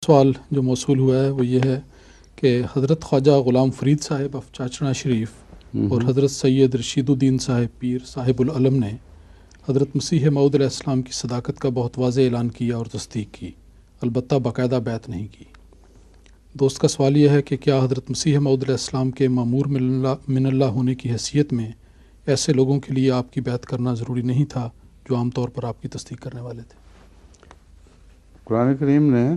سوال جو موصول ہوا ہے وہ یہ ہے کہ حضرت خواجہ غلام فرید صاحب آف چاچڑا شریف اور حضرت سید رشید الدین صاحب پیر صاحب العلم نے حضرت مسیح موعود علیہ السلام کی صداقت کا بہت واضح اعلان کیا اور تصدیق کی، البتہ باقاعدہ بیعت نہیں کی۔ دوست کا سوال یہ ہے کہ کیا حضرت مسیح موعود علیہ السلام کے مامور من اللہ ہونے کی حیثیت میں ایسے لوگوں کے لیے آپ کی بیعت کرنا ضروری نہیں تھا جو عام طور پر آپ کی تصدیق کرنے والے تھے؟ قرآن کریم نے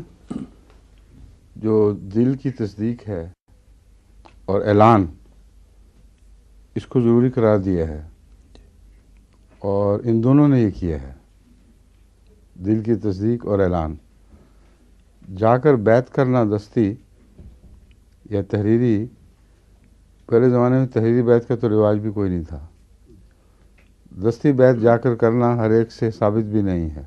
جو دل کی تصدیق ہے اور اعلان، اس کو ضروری قرار دیا ہے، اور ان دونوں نے یہ کیا ہے، دل کی تصدیق اور اعلان۔ جا کر بیعت کرنا دستی یا تحریری، پہلے زمانے میں تحریری بیعت کا تو رواج بھی کوئی نہیں تھا۔ دستی بیعت جا کر کرنا ہر ایک سے ثابت بھی نہیں ہے،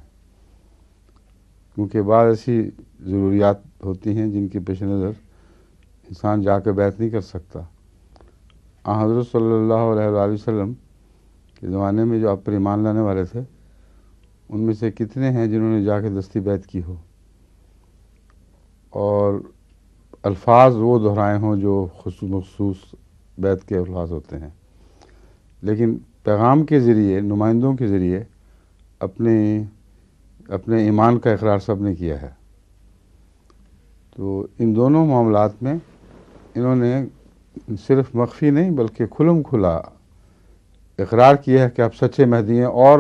کیونکہ بعض ایسی ضروریات ہوتی ہیں جن کے پیش نظر انسان جا کے بیعت نہیں کر سکتا۔ حضرت صلی اللہ علیہ وآلہ وسلم کے زمانے میں جو آپ پر ایمان لانے والے تھے، ان میں سے کتنے ہیں جنہوں نے جا کے دستی بیعت کی ہو اور الفاظ وہ دہرائے ہوں جو مخصوص بیعت کے الفاظ ہوتے ہیں، لیکن پیغام کے ذریعے، نمائندوں کے ذریعے اپنے ایمان کا اقرار سب نے کیا ہے۔ تو ان دونوں معاملات میں انہوں نے صرف مخفی نہیں بلکہ کھلم کھلا اقرار کیا ہے کہ آپ سچے مہدی ہیں، اور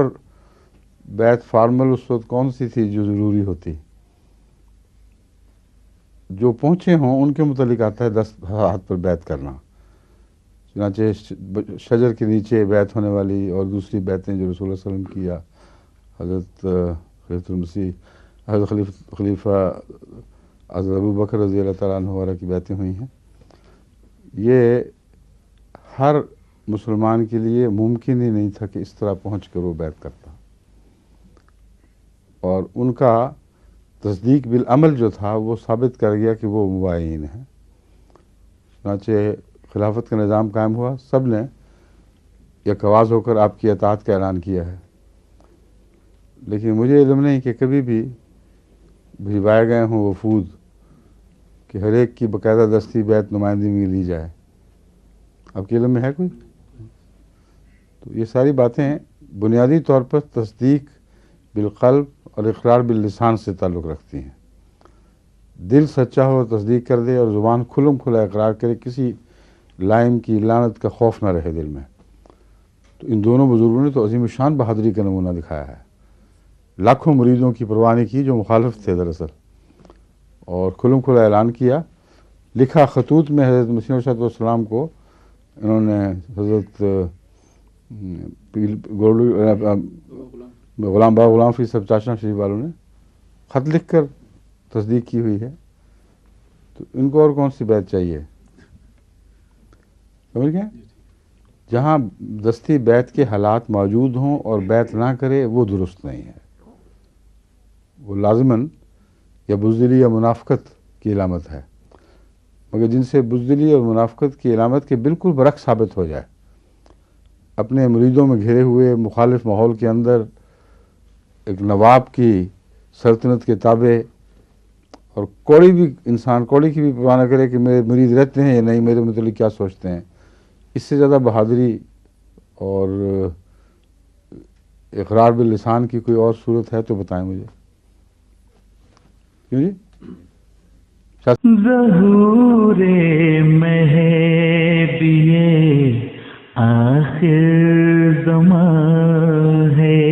بیعت فارمل اس وقت کون سی تھی جو ضروری ہوتی؟ جو پہنچے ہوں ان کے متعلق آتا ہے 10 ہاتھ پر بیعت کرنا، چنانچہ شجر کے نیچے بیعت ہونے والی اور دوسری بیعتیں جو رسول اللہ صلی اللہ علیہ وسلم کیا، حضرت خلیفۃ المسیح، حضرت خلیفہ حضرت ابو بکر رضی اللہ تعالیٰ عنہ وغیرہ کی بیعتیں ہوئی ہیں، یہ ہر مسلمان کے لیے ممکن ہی نہیں تھا کہ اس طرح پہنچ کر وہ بیعت کرتا، اور ان کا تصدیق بالعمل جو تھا وہ ثابت کر گیا کہ وہ مبایعین ہیں۔ چنانچہ خلافت کا نظام قائم ہوا، سب نے یک آواز ہو کر آپ کی اطاعت کا اعلان کیا ہے، لیکن مجھے علم نہیں کہ کبھی بھی بھجوائے گئے ہوں وفود کہ ہر ایک کی باقاعدہ دستی بیعت نمائندگی میں لی جائے۔ آپ کے علم میں ہے کوئی؟ تو یہ ساری باتیں بنیادی طور پر تصدیق بالقلب اور اقرار باللسان سے تعلق رکھتی ہیں۔ دل سچا ہو تصدیق کر دے اور زبان کھلم کھلا اقرار کرے، کسی لائم کی لعنت کا خوف نہ رہے دل میں۔ تو ان دونوں بزرگوں نے تو عظیم الشان بہادری کا نمونہ دکھایا ہے، لاکھوں مریدوں کی پرواہ نہیں کی جو مخالف تھے دراصل، اور کھلم کھلا اعلان کیا۔ لکھا خطوط میں حضرت مسیح علیہ السلام کو انہوں نے حضرت غلام فرید صاحب چاچڑا شریف والوں نے خط لکھ کر تصدیق کی ہوئی ہے، تو ان کو اور کون سی بیعت چاہیے؟ سمجھ گئے؟ جہاں دستی بیعت کے حالات موجود ہوں اور بیعت نہ کرے وہ درست نہیں ہے، وہ لازماً یا بزدلی یا منافقت کی علامت ہے۔ مگر جن سے بزدلی اور منافقت کی علامت کے بالکل برعکس ثابت ہو جائے، اپنے مریدوں میں گھرے ہوئے مخالف ماحول کے اندر ایک نواب کی سلطنت کے تابع، اور کوئی بھی انسان کوڑی کی بھی پرواہ نہ کرے کہ میرے مرید رہتے ہیں یا نہیں، میرے متعلق کیا سوچتے ہیں، اس سے زیادہ بہادری اور اقرار باللسان کی کوئی اور صورت ہے تو بتائیں مجھے۔ کیوں جی؟ ظہور مہدی آخر زمان ہے،